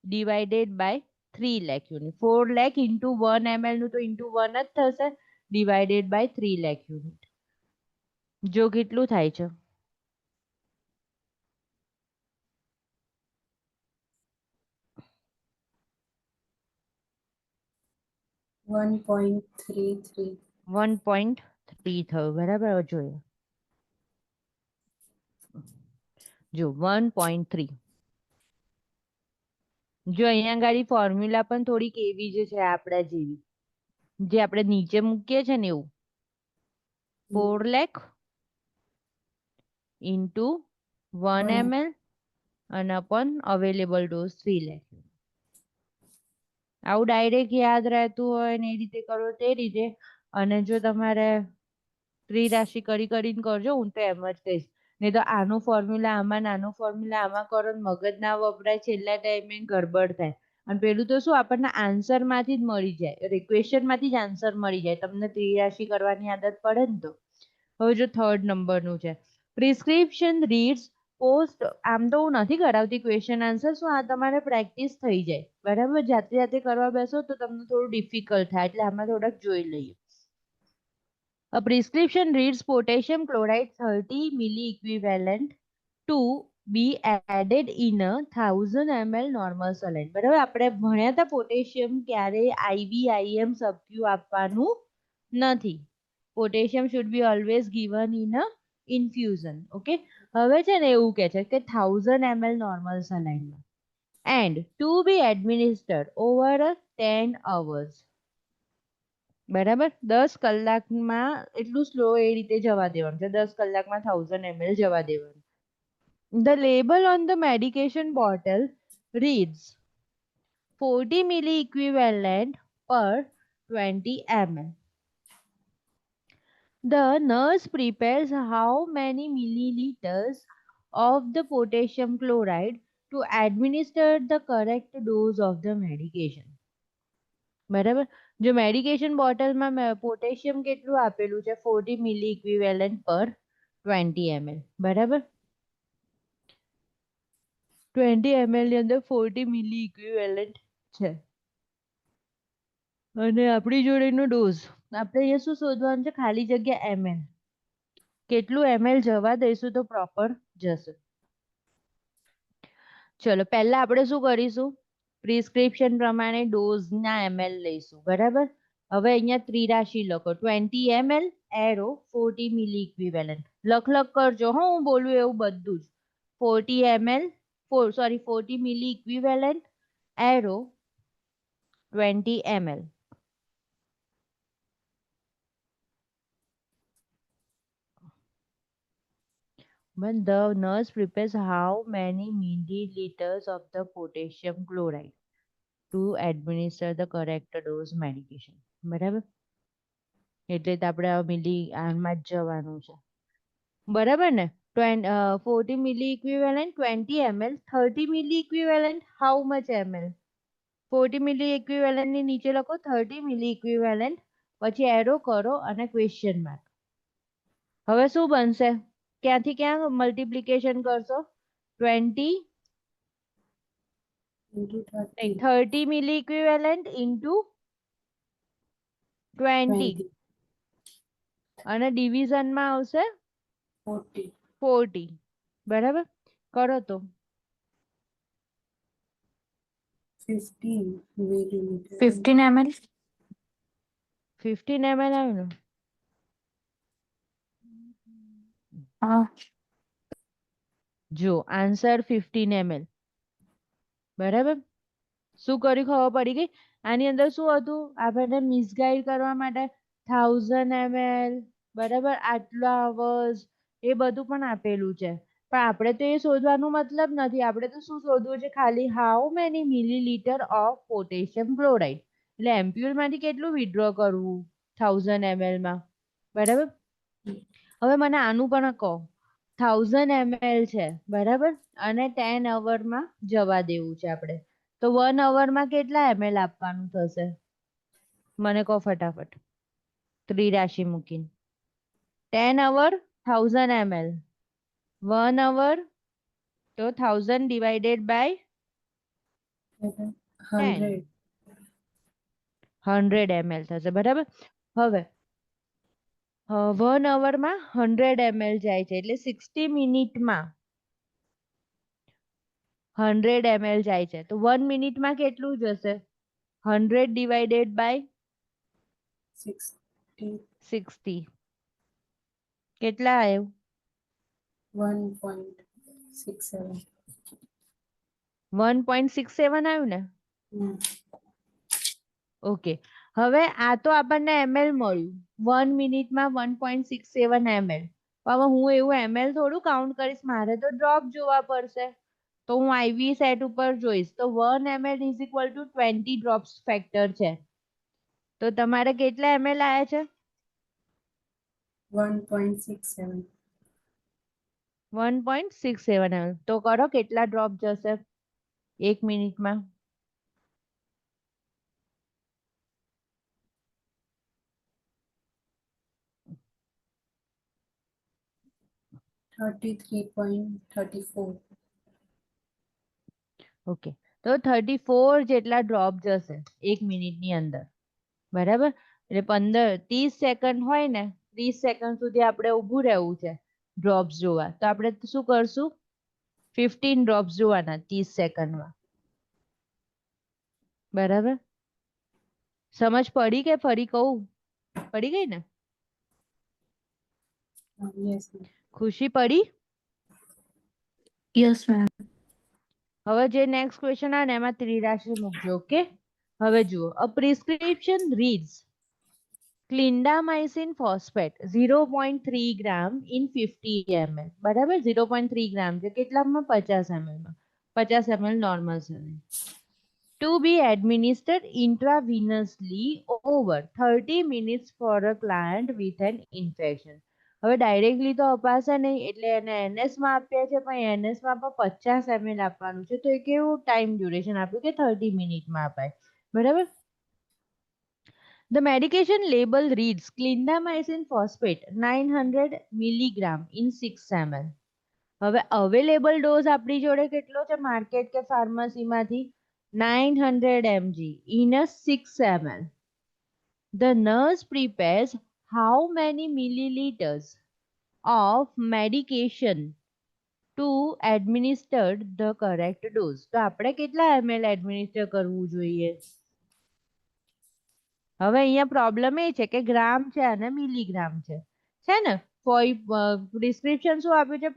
divided by 3 lakh unit. 4 lakh into 1 ml નું તો ઇન્ટુ 1 જ થશે, ડિવાઇડેડ બાય 3 lakh યુનિટ. જો કેટલું થાય છે? 1.33. 1.3 થયું. બરાબર. હવે જોઈએ. જો 1.3. જો અહીંયા ગાડી ફોર્મ્યુલા પણ થોડીક એવી જ છે આપણા જેવી, જે આપણે નીચે મૂકીએ છે ને એવું. 4 lakh ઇન્ટુ 1 ml અને અપોન અવેલેબલ ડોઝ 3 lakh. આવું ડાયરેક્ટ યાદ રહેતું હોય ને એ રીતે કરો તે રીતે. અને જો તમારે ત્રિરાશી કરીને કરજો, હું તો એમ જ કહીશ. નહીં તો આનું ફોર્મ્યુલા આમાં, નાનું ફોર્મ્યુલા આમાં કરો, મગજ ના વપરાય, છેલ્લા ટાઈમે ગડબડ થાય. અને પેલું તો શું આપણને આન્સર માંથી જ મળી જાય, ક્વેશ્ચન માંથી જ આન્સર મળી જાય. તમને ત્રિરાશી કરવાની આદત પડે ને તો. હવે જો 3rd નંબરનું છે, પ્રિસ્ક્રિપ્શન રીડ્સ પોસ્ટ. આમ તો હું નથી કરાવતી ક્વેશ્ચન આન્સર, શું આ તમારે પ્રેક્ટિસ થઈ જાય. બરાબર. જાતે જાતે કરવા બેસો તો તમને થોડું ડિફિકલ્ટ થાય, એટલે આમાં થોડાક જોઈ લઈએ. A prescription reads potassium chloride 30 milli equivalent to be added in a 1000 ml normal saline. બરાબર. આપણે ભણ્યા હતા પોટેશિયમ ક્યારે IV IM સબક્યુ આપવાનું નથી. Potassium should be always given in a infusion. Okay. હવે છે ને એવું કહે છે કે 1000 ml normal saline and to be administered over 10 hours. બરાબર. 10 કલાકમાં એટલું સ્લો એ રીતે જવા દેવાનું છે. 10 કલાકમાં 1000 ml જવા દેવાનું. The label on the medication bottle reads 40 milli equivalent per 20 ml. The nurse prepares how many milliliters of the potassium chloride to administer the correct dose of the medication. બરાબર. જો medication બોટલમાં potassium કેટલું આપેલું છે? 40 મિલી equivalent પર 20 ml. બરાબર. 20 ml ની અંદર 40 મિલી ઇક્વિવેલન્ટ છે અને આપણી જોડેનો ડોઝ આપણે અહીંયા શું શોધવાનું છે? ખાલી જગ્યા ml. કેટલું ml જવા દઈશું તો પ્રોપર જશે. ચલો પહેલા આપણે શું કરીશું? પ્રિસ્ક્રિપ્શન પ્રમાણે ડોઝના ml લઈશું. બરાબર. હવે અહીંયા ત્રિરાશી લખો. 20 ml એરો 40 મિલી ઇક્વિવેલન્ટ. લખ કરજો હો, હું બોલું એવું બધું જ. 40 ml 40 milli equivalent arrow 20 ml. When the nurse prepares how many milliliters of the potassium chloride to administer the correct dose medication. બરાબર. એટલે તો આપણે મિલી આમાં જ જવાનું છે. બરાબર ને? 40 milli equivalent, 20 ml, 30 milli equivalent, how much ml? 40 milli equivalent ની નીચે લખો 30 મિલી ઇક્વિવેલન્ટ, પછી એરો કરો અને ક્વેશ્ચન માર્ક. હવે શું બનશે? ક્યાંથી ક્યાં મલ્ટિપ્લિકેશન કરશો? 20 into 30, 30 મિલી ઇક્વિવેલન્ટ ઇન્ટુ 20 20, અને ડિવિઝનમાં આવશે 40, 40. બરાબર, કરો તો 15 milliliter. 15 ml. 15 ml આવ્યું ને? જો આન્સર 15 ml. બરાબર, શું કર્યું ખબર પડી ગઈ? આની અંદર શું હતું? આપણને મિસગાઈડ કરવા માટે 1000 ml, બરાબર, આટલા અવર્સ, એ બધું પણ આપેલું છે. પણ આપણે તો એ શોધવાનું મતલબ નથી. આપણે તો શું શોધવું છે? ખાલી how many millilitre of potassium chloride, એટલે એમ્પ્યુલ માંથી કેટલું વિડ્રો કરવું 1000 ml માં. બરાબર, હવે મને આનું પણ કહો. 1000 ml છે, બરાબર, અને 10 અવરમાં જવા દેવું છે આપણે, તો 1 અવરમાં કેટલા ml આપવાનું થશે? મને કહો ફટાફટ, ત્રિરાશિ મૂકીને. 10 અવર 1000 ml, 1 અવર તો 1000 ડિવાઇડેડ બાય 100, 100 ml થશે. બરાબર, હવે 1 અવરમાં 100 ml જાય છે, એટલે 60 મિનિટમાં 100 ml જાય છે, તો 1 મિનિટમાં કેટલું જશે? 100 ડિવાઇડેડ બાય 60, 60 કેટલા આવ્યું? 1.67. 1.67 આવ્યું ને? ઓકે, હવે આ તો આપણને ml મળ્યું, 1 મિનિટમાં 1.67 ml. હવે હું એવું ml થોડું કાઉન્ટ કરીશ, મારે તો ડ્રોપ જોવા પડશે. તો હું IV સેટ ઉપર જોઈશ, તો 1 ml is equal two 20 drops factor છે. તો તમારે કેટલા ml આયા છે? 1.67. 1.67 ml. તો કરો કેટલા ડ્રોપ જશે 1 મિનિટમાં? 33.34. ઓકે, તો 34 જેટલા ડ્રોપ જશે 1 મિનિટની અંદર. બરાબર, એટલે 30 સેકન્ડ હોય ને, 30 સેકન્ડ સુધી આપણે ઊભું રહેવું છે ડ્રોપ્સ જોવા. તો આપણે શું કરશું? 15 ડ્રોપ્સ જોવાના 30 સેકન્ડમાં. બરાબર, સમજ પડી કે ફરી કહું? પડી ગઈ ને? Yes, ma'am. ખુશી પડી? Yes, ma'am. હવે જે નેક્સ્ટ ક્વેશ્ચન આવે ને એમાં ત્રિરાશિ મૂકજો. ઓકે, હવે જુઓ, a prescription reads clindamycin phosphate 0.3 gram in 50 ml. બરાબર, 0.3 ગ્રામ છે કેટલામાં? 50 ml માં. 50 ml normal selling. To be administered intravenously over 30 minutes for a client with an infection. હવે ડાયરેક્ટલી તો અપાશે નહીં, એટલે એને NS માં આપ્યા છે, પણ NS માં પણ 50 ml આપવાનું છે. તો એ કેવું ટાઈમ ડ્યુરેશન આપ્યું કે 30 મિનિટમાં અપાય. બરાબર, the medication label reads clindamycin phosphate 900 milligram in 6 ml. હવે અવેલેબલ ડોઝ આપણી જોડે કેટલો છે માર્કેટ કે ફાર્મસીમાંથી? 900 mg in a 6 ml. The nurse prepares how many milliliters of medication to administer the correct dose? તો આપણે કેટલા ml એડમિનિસ્ટર કરવું જોઈએ? હવે અહીંયા પ્રોબ્લેમ એ છે કે ગ્રામ છે અને મિલીગ્રામ છે ને? પ્રિસ્ક્રિપ્શન શું આપ્યું છે?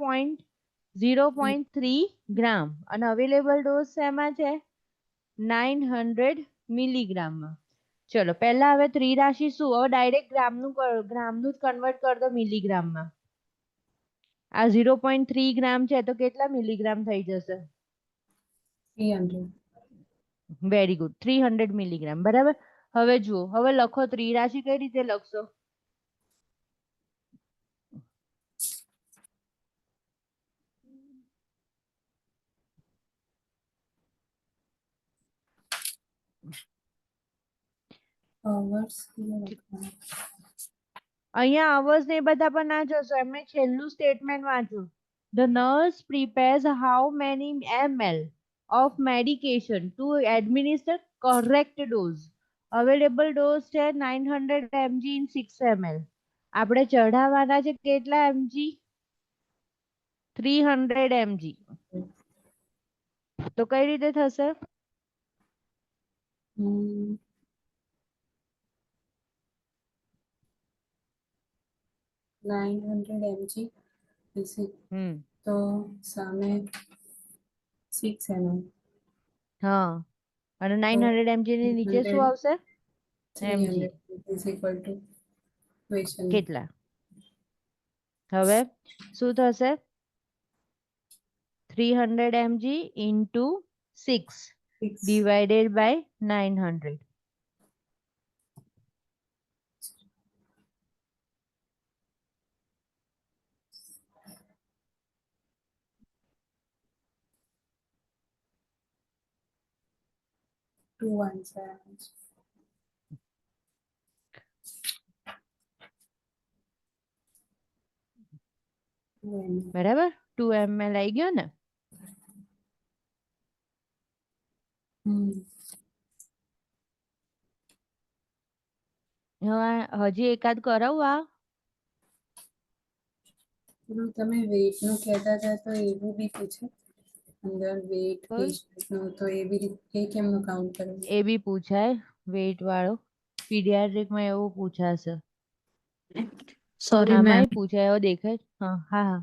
0.3 ગ્રામ, અને અવેલેબલ ડોઝ શેમાં છે? 900 મિલીગ્રામમાં. ચલો પહેલા હવે ત્રિરાશિ શું? હવે ડાયરેક્ટ ગ્રામનું જ કન્વર્ટ કરી દો મિલીગ્રામમાં. આ 0.3 ગ્રામ છે તો કેટલા મિલીગ્રામ થઈ જશે? 300. Very good, 300 milligram. બરાબર, હવે જુઓ, હવે લખો ત્રિરાશિ કઈ રીતે લખશો? hours કેટલું લખવાનું? અહીંયા અવર્સ ને એ બધા પણ ના જોશો, એમને છેલ્લું સ્ટેટમેન્ટ વાંચો. The nurse prepares how many ml of medication to administer correct dose. Available dose છે 900 mg in 6 ml. આપણે ચઢાવવાના છે કેટલા mg? 300 mg. તો કઈ રીતે થશે? 900 mg હમ તો સામે 6 ml હા, અને 900 mg ની નીચે શું આવશે? mg 300 is equal to question કેટલા? હવે શું થશે? 300 mg into 6 6 divided by 900. two answers. બરાબર? 2 ml આવી ગયો ને? હવે હજી એકાદ કરાવું આ? પેલું તમે વેઇટ નું કહેતા હતા તો એવું બી પૂછે અંદર વેઇટ કયું? પેશન્ટ નું તો એ બી એ કેમનું કાઉન્ટ કરવું? એ બી પૂછાય વેઇટ વાળો, પીડિયાટ્રિકમાં એવું પૂછાશે. Sorry, ma'am. આમાંય પૂછાય, એવો દેખાય? હા હા હા.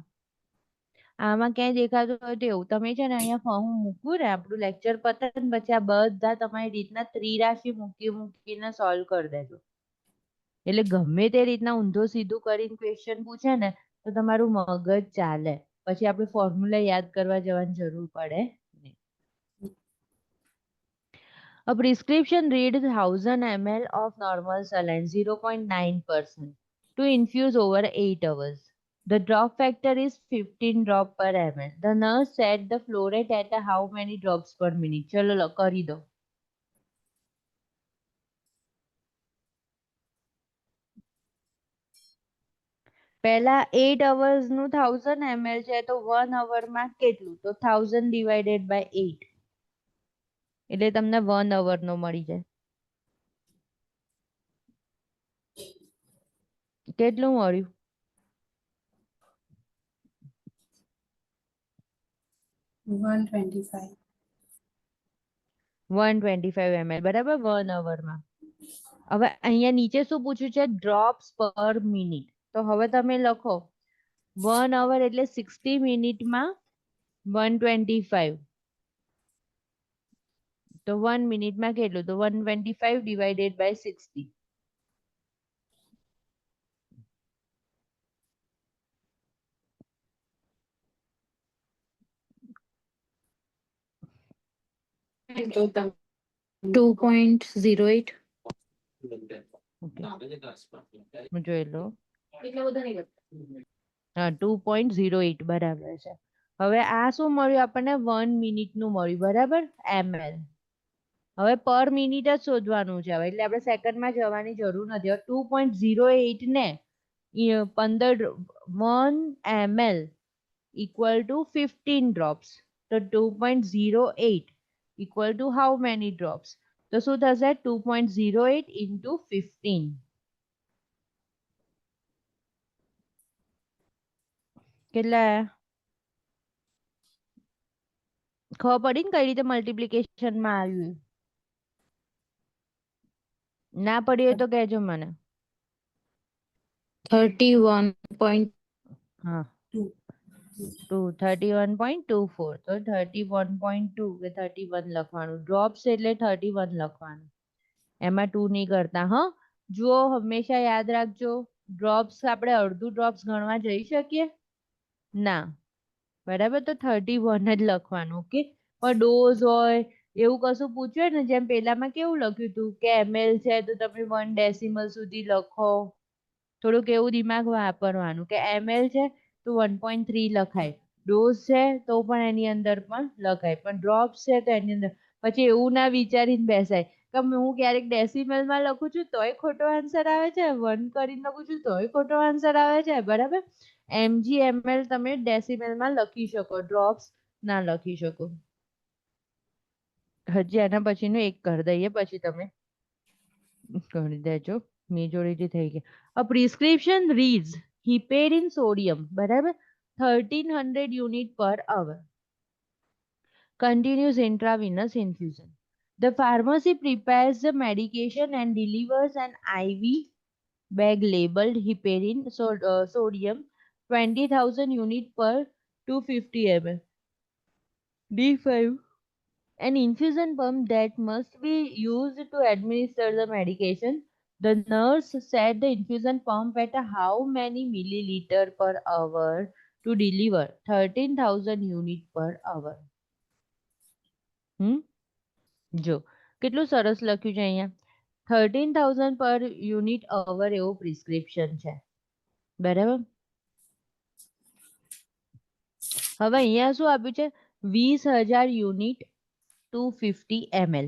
આમાં ક્યાંય દેખાતું હોય તો એવું તમે છે ને અહીંયા હું મૂકું ને આપણું લેક્ચર પતે ને પછી આ બધા તમારી રીતના ત્રિરાશી મૂકીને સોલ્વ કરી દેજો. એટલે ગમે તે રીતના ઊંધો સીધું કરીને ક્વેશ્ચન પૂછે ને તો તમારું મગજ ચાલે, પછી આપણે ફોર્મ્યુલા યાદ કરવા જવાની જરૂર પડે નહીં. A prescription reads 1000 ml of normal saline 0.9% to infuse over 8 hours. The drop factor is 15 drop per ml. The nurse set the flow rate at how many drops per minute? ચલો કરી દો. પહેલા 8 hours નું 1000 ml છે તો 1 hour માં કેટલું? તો 1000 divided by 8 એટલે તમને 1 hour નો મળી જાય. કેટલું મળ્યું? 125 125 ml બરાબર 1 hour માં. હવે અહીંયા નીચે શું પૂછ્યું છે? ડ્રોપ્સ પર મિનિટ. તો હવે તમે લખો 1 hour એટલે 60 મિનિટમાં 125. તો 1 મિનિટમાં કેટલું? તો 125 divided by 60. Okay. 2.08. હું જોઈ લઉં. હા 2.08 બરાબર છે. હવે આ શું મળ્યું આપણને? 1 મિનિટનું મળ્યું બરાબર ml. હવે પર મિનિટ જ શોધવાનું છે હવે, એટલે આપણે સેકન્ડમાં જવાની જરૂર નથી. હવે 2.08 ને 15 1 ml equal to 15 drops. તો 2.08 equal to how many drops? તો શું થશે? 2.08 into 15. કેટલા? ખબર પડી ને કઈ રીતે મલ્ટિપ્લિકેશન માં આવ્યું? ના પડી હોય તો કહેજો મને. 31.2. હા 31.24. તો 31.2 કે 31 લખવાનું. ડ્રોપ્સ એટલે 31 લખવાનું, એમાં 2 નહીં કરતા. હા જુઓ, હંમેશા યાદ રાખજો, ડ્રોપ્સ આપણે અડધું ડ્રોપ્સ ગણવા જઈ શકીએ ના, બરાબર? તો 31 જ લખવાનું. ઓકે. પણ ડોઝ હોય એવું કશું પૂછ્યું ને, જેમ પેલામાં કેવું લખ્યું હતું કે ml છે તો તમે 1 ડેસિમલ સુધી લખો. થોડુંક એવું દિમાગ વાપરવાનું કે ml છે તો 1.3 લખાય, ડોઝ છે તો પણ એની અંદર પણ લખાય, પણ ડ્રોપ્સ છે તો એની અંદર. પછી એવું ના વિચારીને બેસાય કે હું ક્યારેક ડેસિમલ માં લખું છું તોય ખોટો આન્સર આવે છે, 1 કરીને લખું છું તોય ખોટો આન્સર આવે છે, બરાબર. mg/ml તમે ડેસિમલ માં લખી શકો, ડ્રોપ્સ ના લખી શકો. હજી આના પછીનું એક કરી દઈએ પછી તમે કરી દેજો. મેજોરિટી થઈ ગઈ. અ પ્રિસ્ક્રિપ્શન રીડ્સ heparin sodium, બરાબર, 1300 unit per hour. Continuous intravenous infusion. The pharmacy prepares the medication and delivers an IV bag labeled heparin sodium 20,000 unit per 250 ml. D5. An infusion pump that must be used to administer the medication. The nurse set the infusion pump at how many milliliter per hour to deliver 13,000 unit per hour. જો કેટલું સરસ લખ્યું છે અહીંયા, 13,000 પર unit અવર એવો prescription છે, બરાબર. હવે અહીંયા શું આપ્યું છે, 20,000 યુનિટ 250 ml,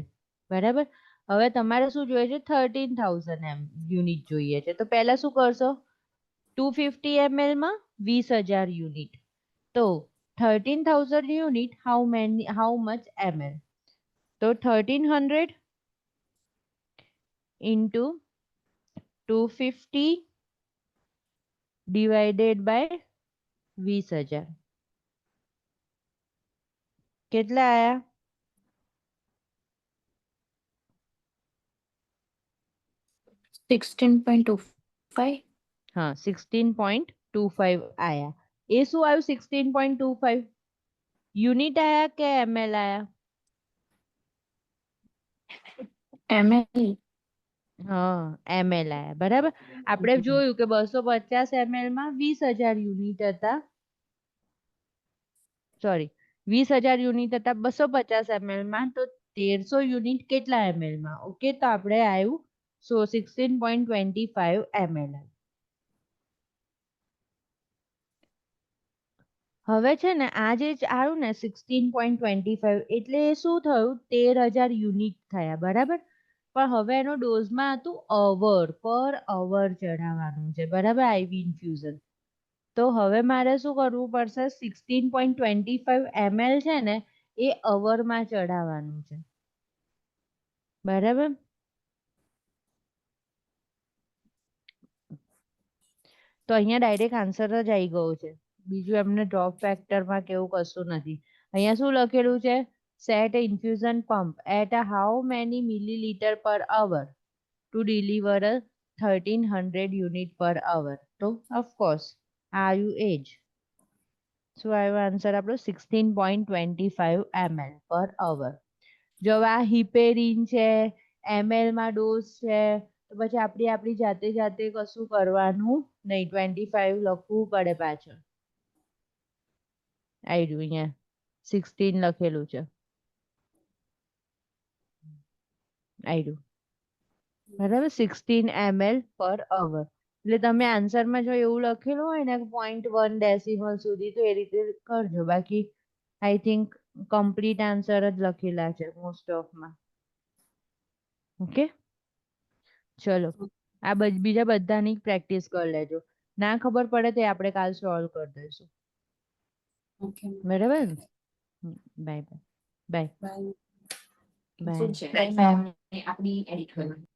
બરાબર. હવે તમારે શું જોઈએ છે, 13,000 યુનિટ જોઈએ છે. તો પહેલા શું કરશો, 250 ml માં 20,000 યુનિટ, તો 13,000 યુનિટ હાઉ મચ ml, તો 1300 into 250 divided by 20,000 કેટલા આયા, 16.25. હા 16.25 આયા. એ શું આવ્યું 16.25, યુનિટ આયા કે ml આયા, ml. હા ml આયા, બરાબર. આપણે જોયું કે 250 ml માં 20,000 યુનિટ હતા, સોરી 20,000 યુનિટ હતા 250 ml માં, તો 1300 યુનિટ કેટલા ml માં, ઓકે. તો આપણે આવ્યું 16.25 ml. હવે છે ને આ જે આવ્યું ને 16.25 એટલે એ શું થયું, 13,000 યુનિટ થયા, બરાબર. પણ હવે એનો ડોઝમાં હતું અવર, પર અવર ચડાવવાનું છે, બરાબર, આઈવી ઇન્ફ્યુઝન. તો હવે મારે શું કરવું પડશે, 16.25 ml છે ને એ અવરમાં ચડાવવાનું છે, બરાબર. તો અહીંયા ડાયરેક્ટ આન્સર જ આવી ગયો છે, બીજું એમને ડ્રોપ ફેક્ટરમાં કેવું કશું નથી. અહીંયા શું લખેલું છે, set infusion pump at how many millilitre per hour to deliver 1300 unit પર અવર. તો ઓફકોર્સ આયુ એજ શું આવ્યો આન્સર આપણો, 16.25 ml પર અવર. જો આ હિપેરિન છે, ml માં ડોઝ છે, તો પછી આપણી જાતે કશું કરવાનું નહીં, 25 લખવું પડે પાછળ. આવી રહ્યું અહીંયા 16 લખેલું છે, આવી રહ્યું, બરાબર, 16 ml પર અવર. એટલે તમે આન્સરમાં જો એવું લખેલું હોય ને 0.1 ડેસિમલ સુધી તો એ રીતે કરજો, બાકી આઈ થિંક કમ્પ્લીટ આન્સર જ લખેલા છે મોસ્ટ ઓફમાં. ઓકે, ચલો આ બીજા બધાની પ્રેક્ટિસ કરી લેજો, ના ખબર પડે તો આપણે કાલ સોલ્વ કરી દઈશું, ઓકે બરાબર. Bye bye bye bye. Bye. શું છે? આપણી એડિટ કરવાની.